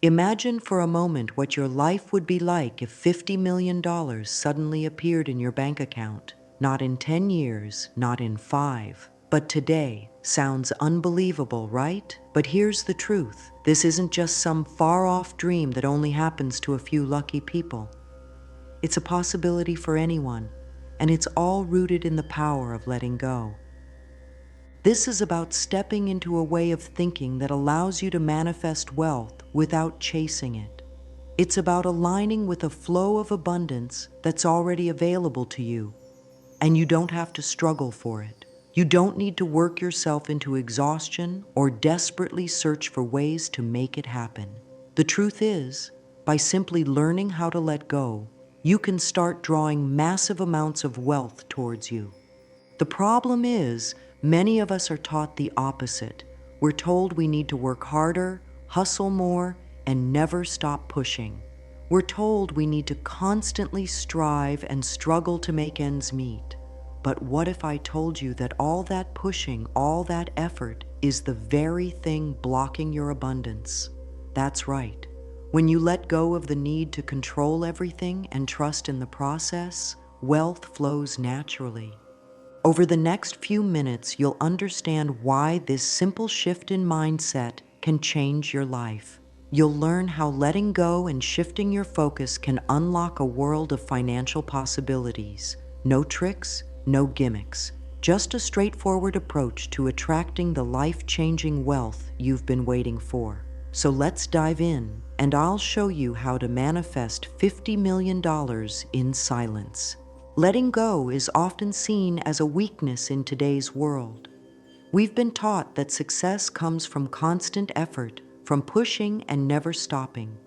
Imagine for a moment what your life would be like if $50 million suddenly appeared in your bank account. Not in 10 years, not in 5, but today. Sounds unbelievable, right? But here's the truth. This isn't just some far-off dream that only happens to a few lucky people. It's a possibility for anyone, and it's all rooted in the power of letting go. This is about stepping into a way of thinking that allows you to manifest wealth without chasing it. It's about aligning with a flow of abundance that's already available to you, and you don't have to struggle for it. You don't need to work yourself into exhaustion or desperately search for ways to make it happen. The truth is, by simply learning how to let go, you can start drawing massive amounts of wealth towards you. The problem is, many of us are taught the opposite. We're told we need to work harder, hustle more, and never stop pushing. We're told we need to constantly strive and struggle to make ends meet. But what if I told you that all that pushing, all that effort, is the very thing blocking your abundance? That's right. When you let go of the need to control everything and trust in the process, wealth flows naturally. Over the next few minutes, you'll understand why this simple shift in mindset can change your life. You'll learn how letting go and shifting your focus can unlock a world of financial possibilities. No tricks, no gimmicks, just a straightforward approach to attracting the life-changing wealth you've been waiting for. So let's dive in, and I'll show you how to manifest $50 million in silence. Letting go is often seen as a weakness in today's world. We've been taught that success comes from constant effort, from pushing and never stopping.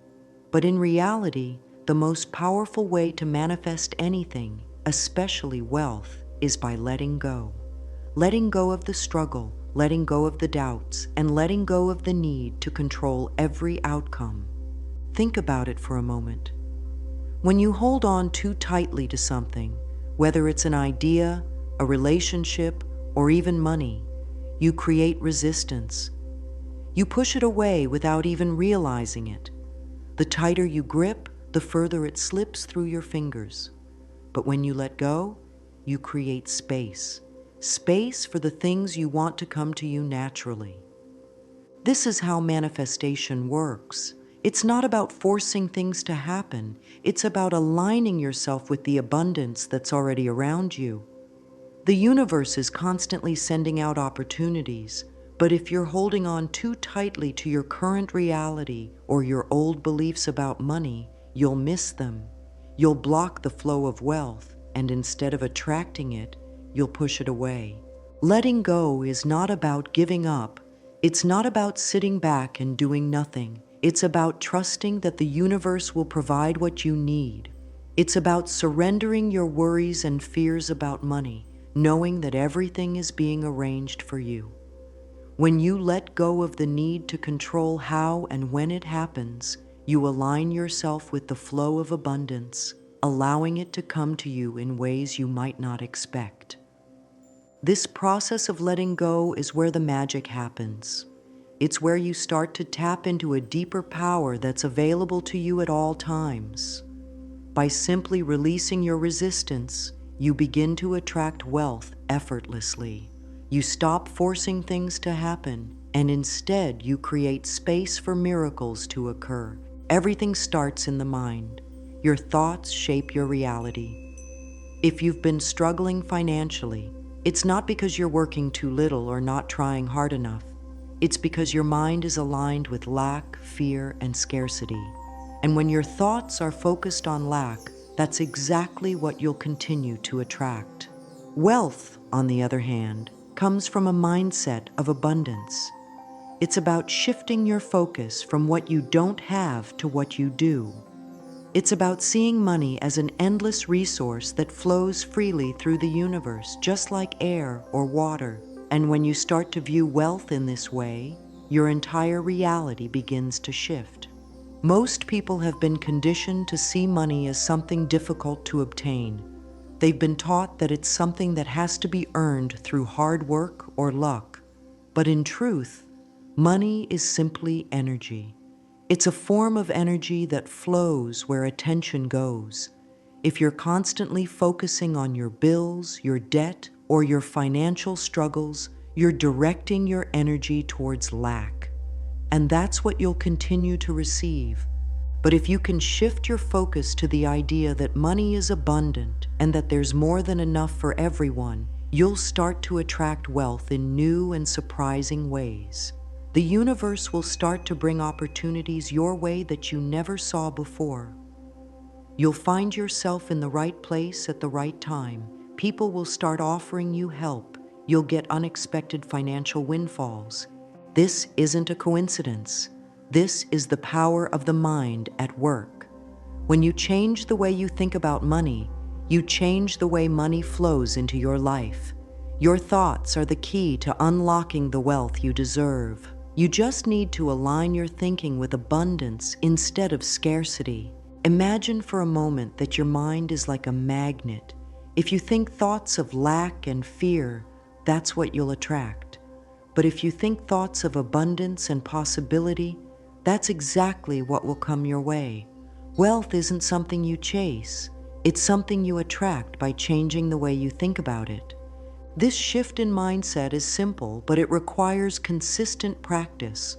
But in reality, the most powerful way to manifest anything, especially wealth, is by letting go. Letting go of the struggle, letting go of the doubts, and letting go of the need to control every outcome. Think about it for a moment. When you hold on too tightly to something, whether it's an idea, a relationship, or even money, you create resistance. You push it away without even realizing it. The tighter you grip, the further it slips through your fingers. But when you let go, you create space. Space for the things you want to come to you naturally. This is how manifestation works. It's not about forcing things to happen. It's about aligning yourself with the abundance that's already around you. The universe is constantly sending out opportunities, but if you're holding on too tightly to your current reality or your old beliefs about money, you'll miss them. You'll block the flow of wealth, and instead of attracting it, you'll push it away. Letting go is not about giving up. It's not about sitting back and doing nothing. It's about trusting that the universe will provide what you need. It's about surrendering your worries and fears about money, knowing that everything is being arranged for you. When you let go of the need to control how and when it happens, you align yourself with the flow of abundance, allowing it to come to you in ways you might not expect. This process of letting go is where the magic happens. It's where you start to tap into a deeper power that's available to you at all times. By simply releasing your resistance, you begin to attract wealth effortlessly. You stop forcing things to happen, and instead you create space for miracles to occur. Everything starts in the mind. Your thoughts shape your reality. If you've been struggling financially, it's not because you're working too little or not trying hard enough. It's because your mind is aligned with lack, fear, and scarcity. And when your thoughts are focused on lack, that's exactly what you'll continue to attract. Wealth, on the other hand, comes from a mindset of abundance. It's about shifting your focus from what you don't have to what you do. It's about seeing money as an endless resource that flows freely through the universe, just like air or water. And when you start to view wealth in this way, your entire reality begins to shift. Most people have been conditioned to see money as something difficult to obtain. They've been taught that it's something that has to be earned through hard work or luck. But in truth, money is simply energy. It's a form of energy that flows where attention goes. If you're constantly focusing on your bills, your debt, or your financial struggles, you're directing your energy towards lack. And that's what you'll continue to receive. But if you can shift your focus to the idea that money is abundant and that there's more than enough for everyone, you'll start to attract wealth in new and surprising ways. The universe will start to bring opportunities your way that you never saw before. You'll find yourself in the right place at the right time. People will start offering you help. You'll get unexpected financial windfalls. This isn't a coincidence. This is the power of the mind at work. When you change the way you think about money, you change the way money flows into your life. Your thoughts are the key to unlocking the wealth you deserve. You just need to align your thinking with abundance instead of scarcity. Imagine for a moment that your mind is like a magnet. If you think thoughts of lack and fear, that's what you'll attract. But if you think thoughts of abundance and possibility, that's exactly what will come your way. Wealth isn't something you chase. It's something you attract by changing the way you think about it. This shift in mindset is simple, but it requires consistent practice.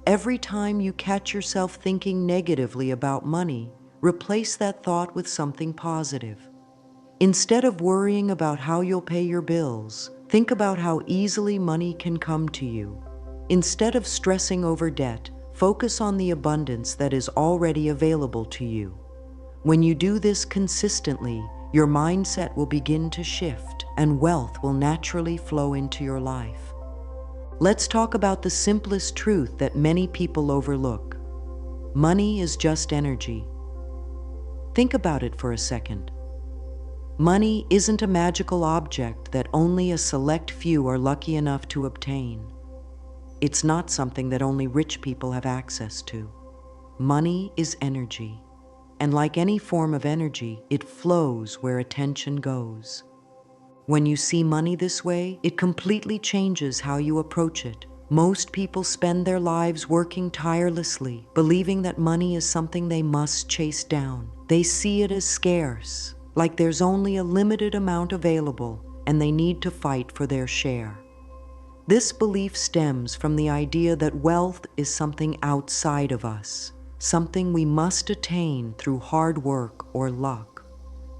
Every time you catch yourself thinking negatively about money, replace that thought with something positive. Instead of worrying about how you'll pay your bills, think about how easily money can come to you. Instead of stressing over debt, focus on the abundance that is already available to you. When you do this consistently, your mindset will begin to shift and wealth will naturally flow into your life. Let's talk about the simplest truth that many people overlook. Money is just energy. Think about it for a second. Money isn't a magical object that only a select few are lucky enough to obtain. It's not something that only rich people have access to. Money is energy, and like any form of energy, it flows where attention goes. When you see money this way, it completely changes how you approach it. Most people spend their lives working tirelessly, believing that money is something they must chase down. They see it as scarce, like there's only a limited amount available, and they need to fight for their share. This belief stems from the idea that wealth is something outside of us, something we must attain through hard work or luck.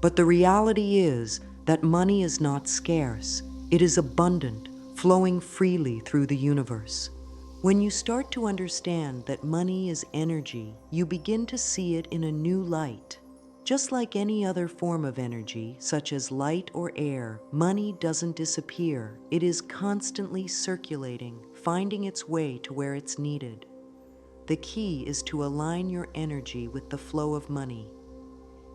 But the reality is that money is not scarce. It is abundant, flowing freely through the universe. When you start to understand that money is energy, you begin to see it in a new light. Just like any other form of energy, such as light or air, money doesn't disappear. It is constantly circulating, finding its way to where it's needed. The key is to align your energy with the flow of money.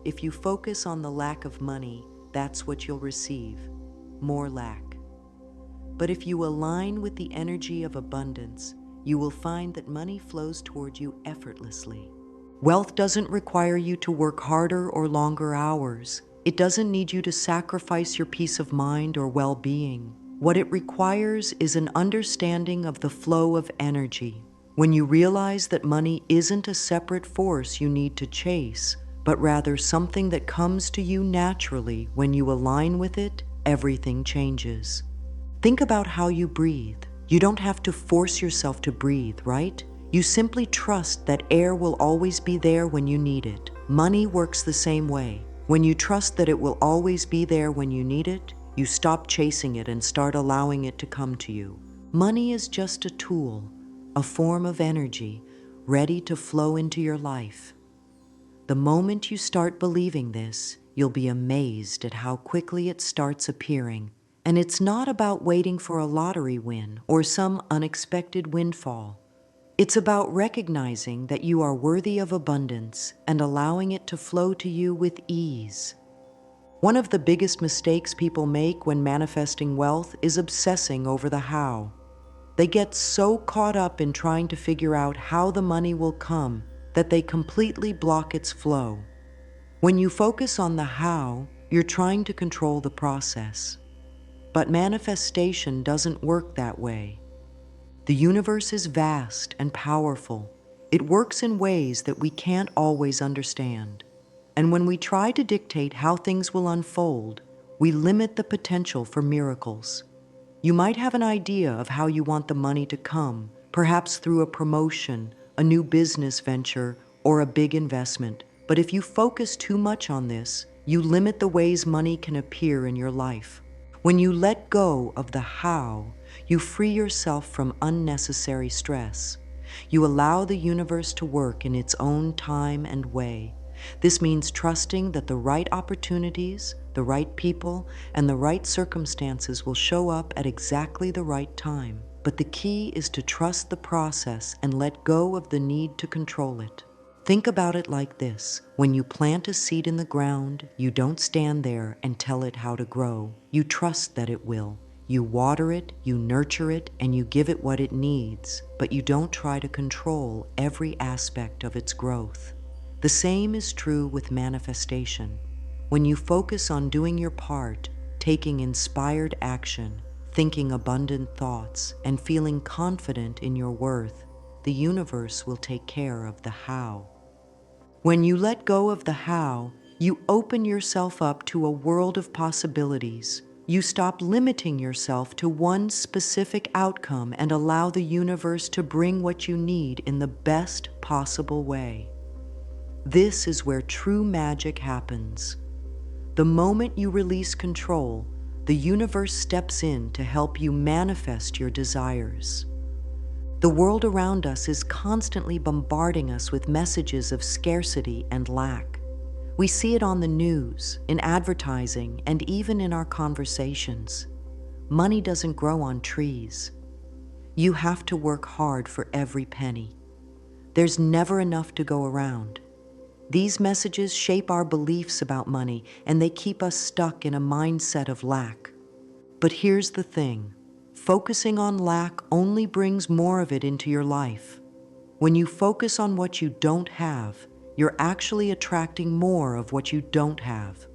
If you focus on the lack of money, that's what you'll receive, more lack. But if you align with the energy of abundance, you will find that money flows toward you effortlessly. Wealth doesn't require you to work harder or longer hours. It doesn't need you to sacrifice your peace of mind or well-being. What it requires is an understanding of the flow of energy. When you realize that money isn't a separate force you need to chase, but rather something that comes to you naturally when you align with it, everything changes. Think about how you breathe. You don't have to force yourself to breathe, right? You simply trust that air will always be there when you need it. Money works the same way. When you trust that it will always be there when you need it, you stop chasing it and start allowing it to come to you. Money is just a tool, a form of energy, ready to flow into your life. The moment you start believing this, you'll be amazed at how quickly it starts appearing. And it's not about waiting for a lottery win or some unexpected windfall. It's about recognizing that you are worthy of abundance and allowing it to flow to you with ease. One of the biggest mistakes people make when manifesting wealth is obsessing over the how. They get so caught up in trying to figure out how the money will come that they completely block its flow. When you focus on the how, you're trying to control the process. But manifestation doesn't work that way. The universe is vast and powerful. It works in ways that we can't always understand. And when we try to dictate how things will unfold, we limit the potential for miracles. You might have an idea of how you want the money to come, perhaps through a promotion, a new business venture, or a big investment. But if you focus too much on this, you limit the ways money can appear in your life. When you let go of the how, you free yourself from unnecessary stress. You allow the universe to work in its own time and way. This means trusting that the right opportunities, the right people, and the right circumstances will show up at exactly the right time. But the key is to trust the process and let go of the need to control it. Think about it like this. When you plant a seed in the ground, you don't stand there and tell it how to grow. You trust that it will. You water it, you nurture it, and you give it what it needs, but you don't try to control every aspect of its growth. The same is true with manifestation. When you focus on doing your part, taking inspired action, thinking abundant thoughts, and feeling confident in your worth, the universe will take care of the how. When you let go of the how, you open yourself up to a world of possibilities. You stop limiting yourself to one specific outcome and allow the universe to bring what you need in the best possible way. This is where true magic happens. The moment you release control, the universe steps in to help you manifest your desires. The world around us is constantly bombarding us with messages of scarcity and lack. We see it on the news, in advertising, and even in our conversations. Money doesn't grow on trees. You have to work hard for every penny. There's never enough to go around. These messages shape our beliefs about money, and they keep us stuck in a mindset of lack. But here's the thing. Focusing on lack only brings more of it into your life. When you focus on what you don't have, you're actually attracting more of what you don't have.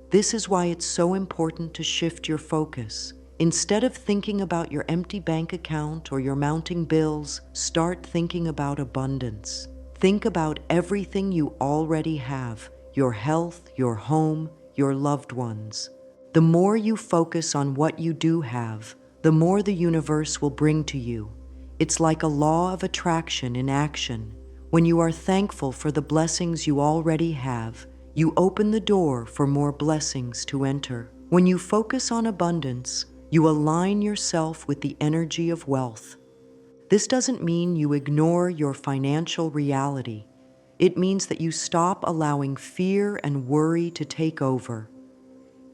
This is why it's so important to shift your focus. Instead of thinking about your empty bank account or your mounting bills, start thinking about abundance. Think about everything you already have, your health, your home, your loved ones. The more you focus on what you do have, the more the universe will bring to you. It's like a law of attraction in action. When you are thankful for the blessings you already have, you open the door for more blessings to enter. When you focus on abundance, you align yourself with the energy of wealth. This doesn't mean you ignore your financial reality. It means that you stop allowing fear and worry to take over.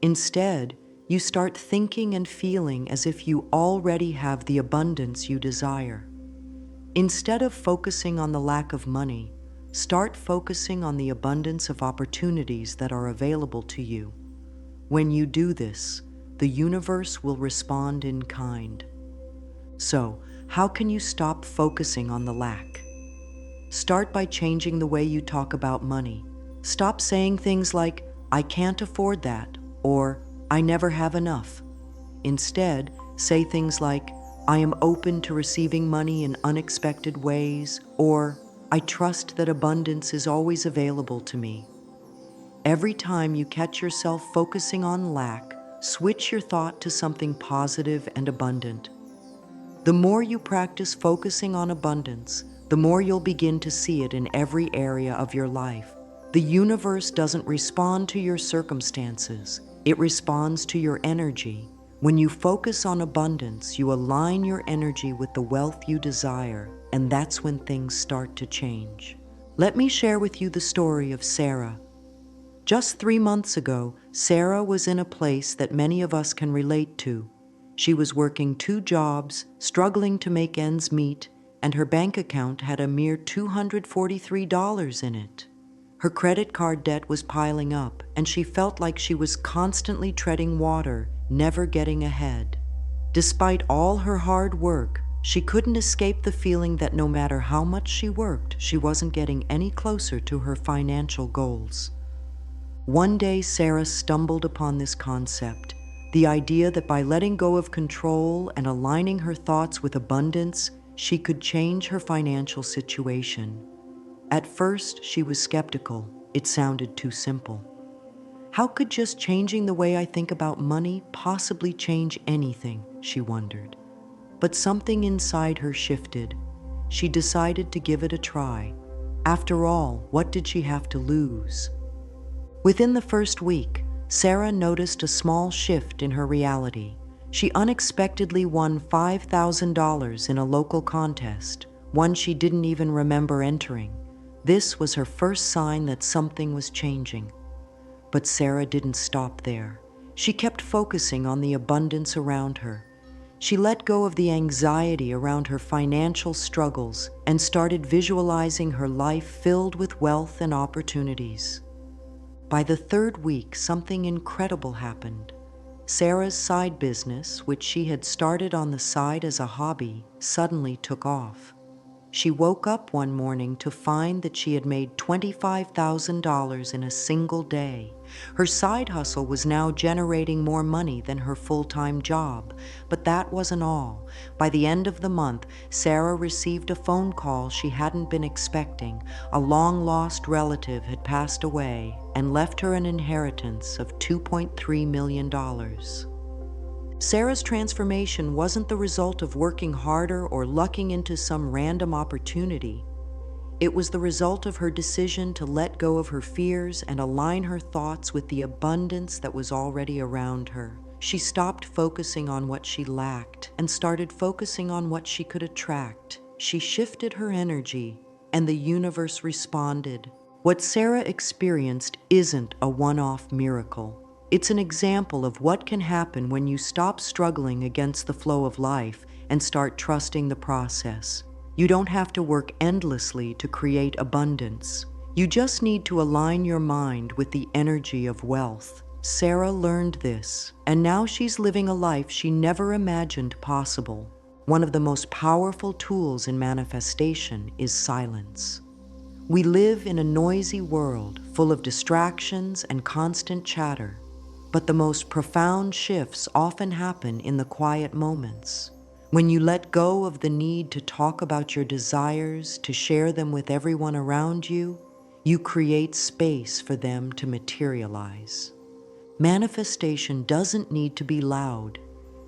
Instead, you start thinking and feeling as if you already have the abundance you desire. Instead of focusing on the lack of money, start focusing on the abundance of opportunities that are available to you. When you do this, the universe will respond in kind. So, how can you stop focusing on the lack? Start by changing the way you talk about money. Stop saying things like, "I can't afford that," or "I never have enough." Instead, say things like, "I am open to receiving money in unexpected ways," or "I trust that abundance is always available to me." Every time you catch yourself focusing on lack, switch your thought to something positive and abundant. The more you practice focusing on abundance, the more you'll begin to see it in every area of your life. The universe doesn't respond to your circumstances, it responds to your energy. When you focus on abundance, you align your energy with the wealth you desire, and that's when things start to change. Let me share with you the story of Sarah. Just 3 months ago, Sarah was in a place that many of us can relate to. She was working 2 jobs, struggling to make ends meet, and her bank account had a mere $243 in it. Her credit card debt was piling up, and she felt like she was constantly treading water, never getting ahead. Despite all her hard work, she couldn't escape the feeling that no matter how much she worked, she wasn't getting any closer to her financial goals. One day, Sarah stumbled upon this concept, the idea that by letting go of control and aligning her thoughts with abundance, she could change her financial situation. At first, she was skeptical. It sounded too simple. How could just changing the way I think about money possibly change anything, she wondered. But something inside her shifted. She decided to give it a try. After all, what did she have to lose? Within the first week, Sarah noticed a small shift in her reality. She unexpectedly won $5,000 in a local contest, one she didn't even remember entering. This was her first sign that something was changing. But Sarah didn't stop there. She kept focusing on the abundance around her. She let go of the anxiety around her financial struggles and started visualizing her life filled with wealth and opportunities. By the third week, something incredible happened. Sarah's side business, which she had started on the side as a hobby, suddenly took off. She woke up one morning to find that she had made $25,000 in a single day. Her side hustle was now generating more money than her full-time job. But that wasn't all. By the end of the month, Sarah received a phone call she hadn't been expecting. A long-lost relative had passed away and left her an inheritance of $2.3 million. Sarah's transformation wasn't the result of working harder or lucking into some random opportunity. It was the result of her decision to let go of her fears and align her thoughts with the abundance that was already around her. She stopped focusing on what she lacked and started focusing on what she could attract. She shifted her energy, and the universe responded. What Sarah experienced isn't a one-off miracle. It's an example of what can happen when you stop struggling against the flow of life and start trusting the process. You don't have to work endlessly to create abundance. You just need to align your mind with the energy of wealth. Sarah learned this, and now she's living a life she never imagined possible. One of the most powerful tools in manifestation is silence. We live in a noisy world full of distractions and constant chatter. But the most profound shifts often happen in the quiet moments. When you let go of the need to talk about your desires, to share them with everyone around you, you create space for them to materialize. Manifestation doesn't need to be loud.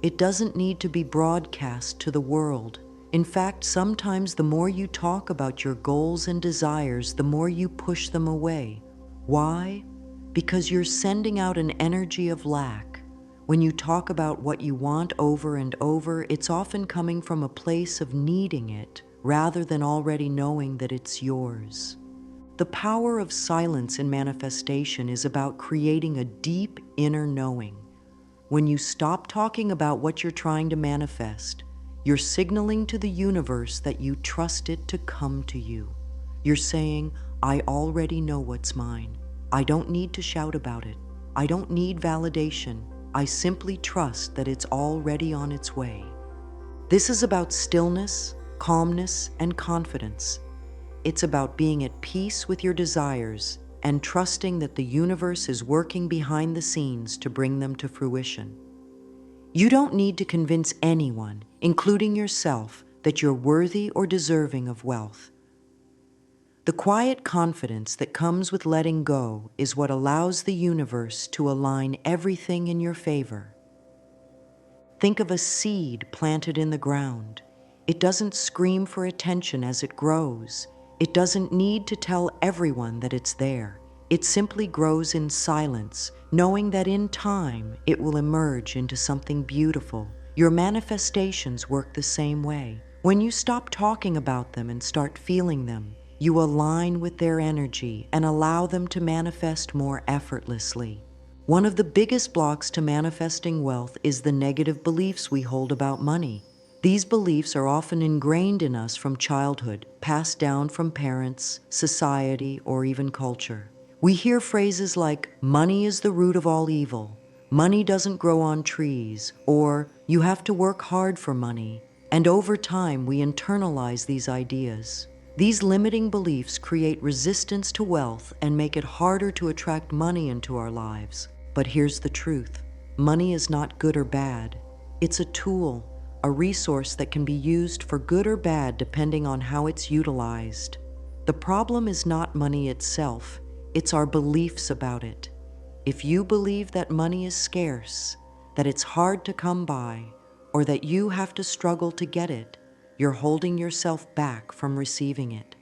It doesn't need to be broadcast to the world. In fact, sometimes the more you talk about your goals and desires, the more you push them away. Why? Because you're sending out an energy of lack. When you talk about what you want over and over, it's often coming from a place of needing it rather than already knowing that it's yours. The power of silence in manifestation is about creating a deep inner knowing. When you stop talking about what you're trying to manifest, you're signaling to the universe that you trust it to come to you. You're saying, I already know what's mine. I don't need to shout about it. I don't need validation. I simply trust that it's already on its way. This is about stillness, calmness, and confidence. It's about being at peace with your desires and trusting that the universe is working behind the scenes to bring them to fruition. You don't need to convince anyone, including yourself, that you're worthy or deserving of wealth. The quiet confidence that comes with letting go is what allows the universe to align everything in your favor. Think of a seed planted in the ground. It doesn't scream for attention as it grows. It doesn't need to tell everyone that it's there. It simply grows in silence, knowing that in time it will emerge into something beautiful. Your manifestations work the same way. When you stop talking about them and start feeling them, you align with their energy and allow them to manifest more effortlessly. One of the biggest blocks to manifesting wealth is the negative beliefs we hold about money. These beliefs are often ingrained in us from childhood, passed down from parents, society, or even culture. We hear phrases like, money is the root of all evil, money doesn't grow on trees, or you have to work hard for money. And over time, we internalize these ideas. These limiting beliefs create resistance to wealth and make it harder to attract money into our lives. But here's the truth. Money is not good or bad. It's a tool, a resource that can be used for good or bad depending on how it's utilized. The problem is not money itself, it's our beliefs about it. If you believe that money is scarce, that it's hard to come by, or that you have to struggle to get it, you're holding yourself back from receiving it.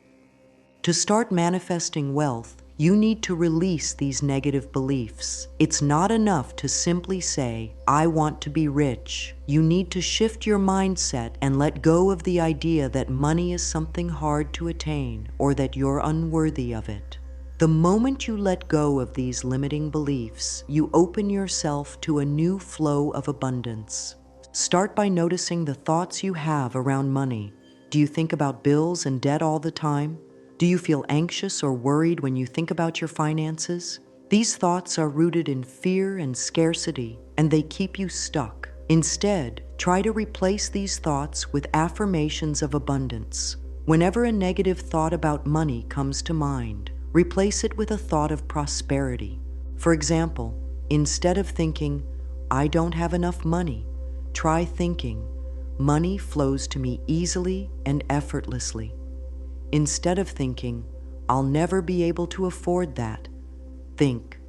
To start manifesting wealth, you need to release these negative beliefs. It's not enough to simply say, "I want to be rich." You need to shift your mindset and let go of the idea that money is something hard to attain or that you're unworthy of it. The moment you let go of these limiting beliefs, you open yourself to a new flow of abundance. Start by noticing the thoughts you have around money. Do you think about bills and debt all the time? Do you feel anxious or worried when you think about your finances? These thoughts are rooted in fear and scarcity, and they keep you stuck. Instead, try to replace these thoughts with affirmations of abundance. Whenever a negative thought about money comes to mind, replace it with a thought of prosperity. For example, instead of thinking, "I don't have enough money," try thinking, "Money flows to me easily and effortlessly." Instead of thinking, "I'll never be able to afford that," think,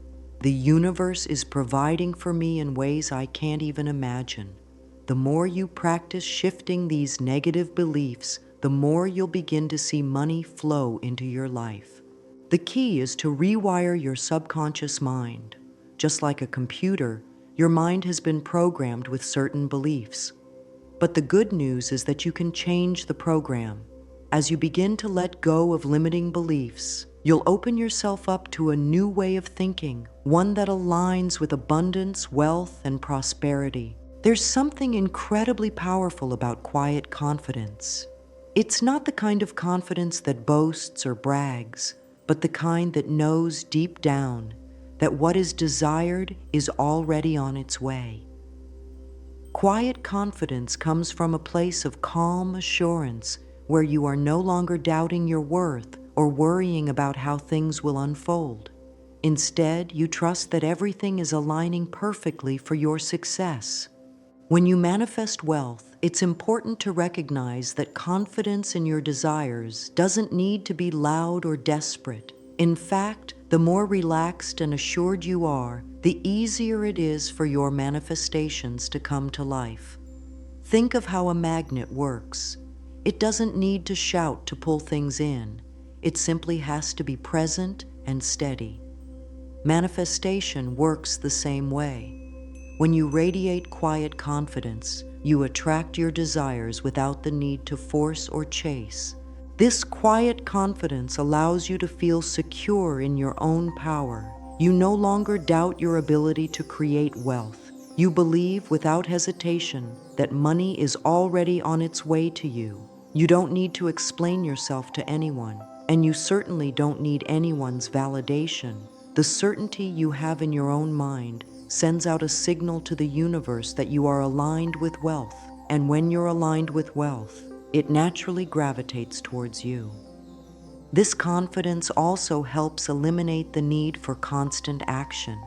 "The universe is providing for me in ways I can't even imagine." The more you practice shifting these negative beliefs, the more you'll begin to see money flow into your life. The key is to rewire your subconscious mind. Just like a computer, your mind has been programmed with certain beliefs. But the good news is that you can change the program. As you begin to let go of limiting beliefs, you'll open yourself up to a new way of thinking, one that aligns with abundance, wealth, and prosperity. There's something incredibly powerful about quiet confidence. It's not the kind of confidence that boasts or brags, but the kind that knows deep down that what is desired is already on its way. Quiet confidence comes from a place of calm assurance where you are no longer doubting your worth or worrying about how things will unfold. Instead, you trust that everything is aligning perfectly for your success. When you manifest wealth, it's important to recognize that confidence in your desires doesn't need to be loud or desperate. In fact, the more relaxed and assured you are, the easier it is for your manifestations to come to life. Think of how a magnet works. It doesn't need to shout to pull things in. It simply has to be present and steady. Manifestation works the same way. When you radiate quiet confidence, you attract your desires without the need to force or chase. This quiet confidence allows you to feel secure in your own power. You no longer doubt your ability to create wealth. You believe without hesitation that money is already on its way to you. You don't need to explain yourself to anyone, and you certainly don't need anyone's validation. The certainty you have in your own mind sends out a signal to the universe that you are aligned with wealth, and when you're aligned with wealth, it naturally gravitates towards you. This confidence also helps eliminate the need for constant action.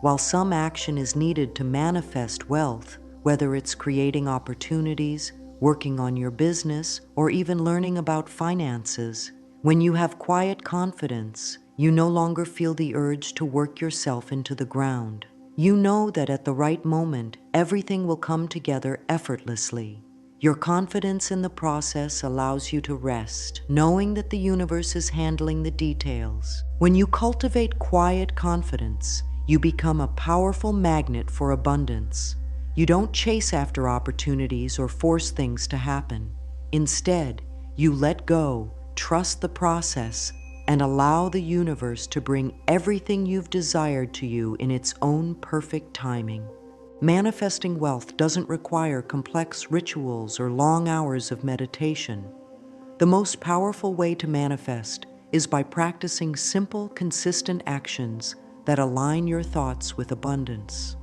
While some action is needed to manifest wealth, whether it's creating opportunities, working on your business, or even learning about finances, when you have quiet confidence, you no longer feel the urge to work yourself into the ground. You know that at the right moment, everything will come together effortlessly. Your confidence in the process allows you to rest, knowing that the universe is handling the details. When you cultivate quiet confidence, you become a powerful magnet for abundance. You don't chase after opportunities or force things to happen. Instead, you let go, trust the process, and allow the universe to bring everything you've desired to you in its own perfect timing. Manifesting wealth doesn't require complex rituals or long hours of meditation. The most powerful way to manifest is by practicing simple, consistent actions that align your thoughts with abundance.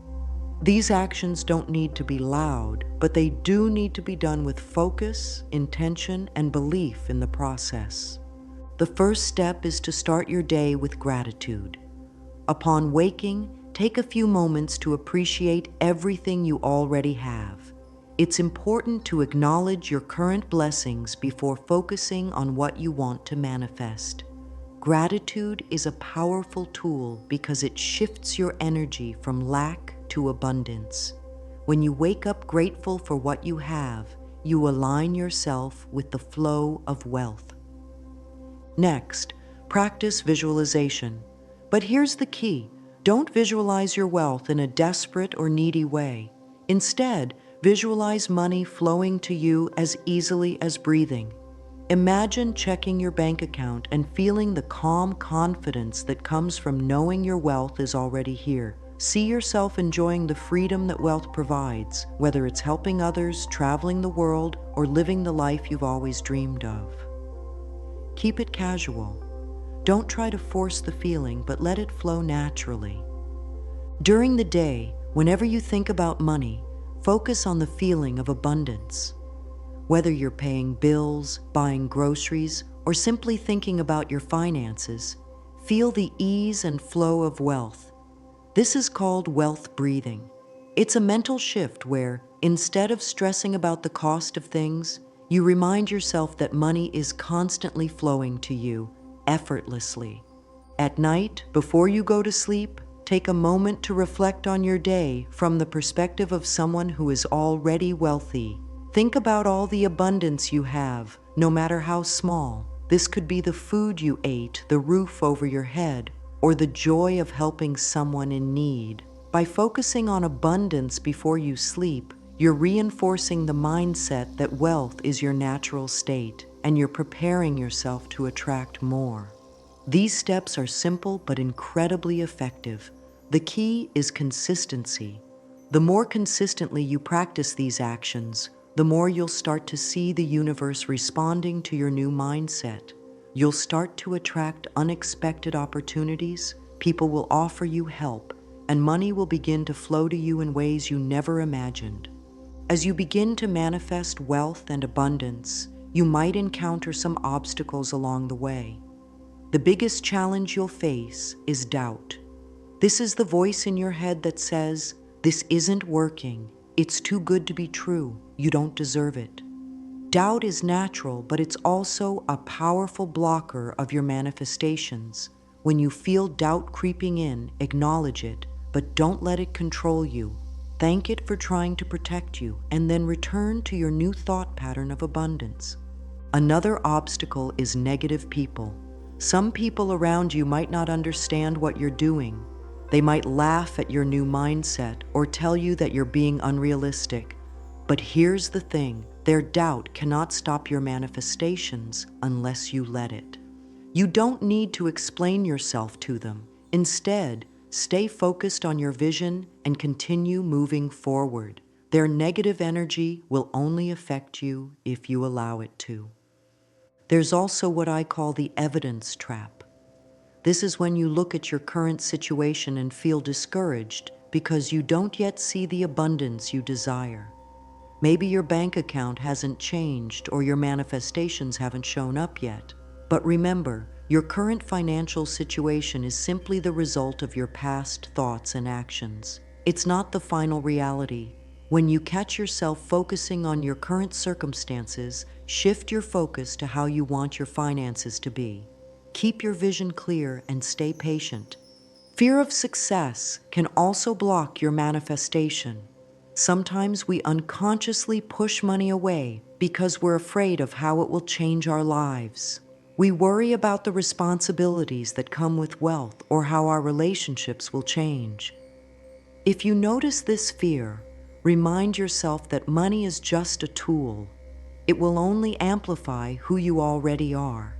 These actions don't need to be loud, but they do need to be done with focus, intention, and belief in the process. The first step is to start your day with gratitude. Upon waking, take a few moments to appreciate everything you already have. It's important to acknowledge your current blessings before focusing on what you want to manifest. Gratitude is a powerful tool because it shifts your energy from lack to abundance. When you wake up grateful for what you have, you align yourself with the flow of wealth. Next, practice visualization. But here's the key: don't visualize your wealth in a desperate or needy way. Instead, visualize money flowing to you as easily as breathing. Imagine checking your bank account and feeling the calm confidence that comes from knowing your wealth is already here. See yourself enjoying the freedom that wealth provides, whether it's helping others, traveling the world, or living the life you've always dreamed of. Keep it casual. Don't try to force the feeling, but let it flow naturally. During the day, whenever you think about money, focus on the feeling of abundance. Whether you're paying bills, buying groceries, or simply thinking about your finances, feel the ease and flow of wealth. This is called wealth breathing. It's a mental shift where, instead of stressing about the cost of things, you remind yourself that money is constantly flowing to you, effortlessly. At night, before you go to sleep, take a moment to reflect on your day from the perspective of someone who is already wealthy. Think about all the abundance you have, no matter how small. This could be the food you ate, the roof over your head, or the joy of helping someone in need. By focusing on abundance before you sleep, you're reinforcing the mindset that wealth is your natural state, and you're preparing yourself to attract more. These steps are simple but incredibly effective. The key is consistency. The more consistently you practice these actions, the more you'll start to see the universe responding to your new mindset. You'll start to attract unexpected opportunities, people will offer you help, and money will begin to flow to you in ways you never imagined. As you begin to manifest wealth and abundance, you might encounter some obstacles along the way. The biggest challenge you'll face is doubt. This is the voice in your head that says, "This isn't working. It's too good to be true. You don't deserve it." Doubt is natural, but it's also a powerful blocker of your manifestations. When you feel doubt creeping in, acknowledge it, but don't let it control you. Thank it for trying to protect you, and then return to your new thought pattern of abundance. Another obstacle is negative people. Some people around you might not understand what you're doing. They might laugh at your new mindset or tell you that you're being unrealistic. But here's the thing: their doubt cannot stop your manifestations unless you let it. You don't need to explain yourself to them. Instead, stay focused on your vision and continue moving forward. Their negative energy will only affect you if you allow it to. There's also what I call the evidence trap. This is when you look at your current situation and feel discouraged because you don't yet see the abundance you desire. Maybe your bank account hasn't changed or your manifestations haven't shown up yet. But remember, your current financial situation is simply the result of your past thoughts and actions. It's not the final reality. When you catch yourself focusing on your current circumstances, shift your focus to how you want your finances to be. Keep your vision clear and stay patient. Fear of success can also block your manifestation. Sometimes we unconsciously push money away because we're afraid of how it will change our lives. We worry about the responsibilities that come with wealth or how our relationships will change. If you notice this fear, remind yourself that money is just a tool. It will only amplify who you already are.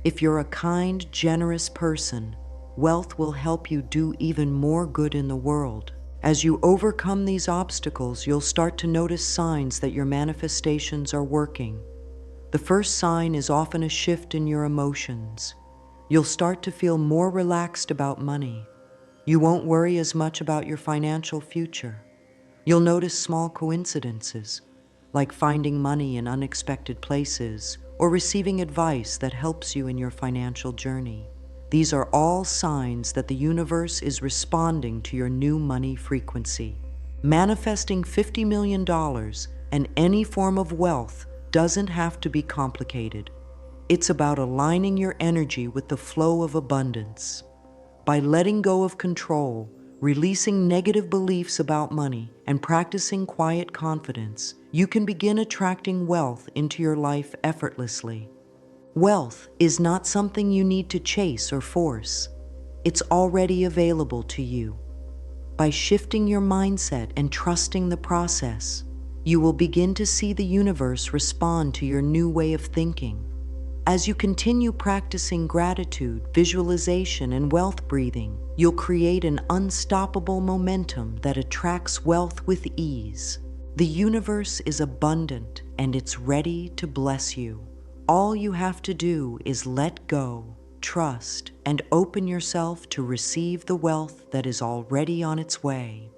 If you're a kind, generous person, wealth will help you do even more good in the world. As you overcome these obstacles, you'll start to notice signs that your manifestations are working. The first sign is often a shift in your emotions. You'll start to feel more relaxed about money. You won't worry as much about your financial future. You'll notice small coincidences, like finding money in unexpected places or receiving advice that helps you in your financial journey. These are all signs that the universe is responding to your new money frequency. Manifesting $50 million And any form of wealth doesn't have to be complicated. It's about aligning your energy with the flow of abundance. By letting go of control, releasing negative beliefs about money, and practicing quiet confidence, you can begin attracting wealth into your life effortlessly. Wealth is not something you need to chase or force. It's already available to you. By shifting your mindset and trusting the process, you will begin to see the universe respond to your new way of thinking. As you continue practicing gratitude, visualization, and wealth breathing, you'll create an unstoppable momentum that attracts wealth with ease. The universe is abundant and it's ready to bless you. All you have to do is let go, trust, and open yourself to receive the wealth that is already on its way.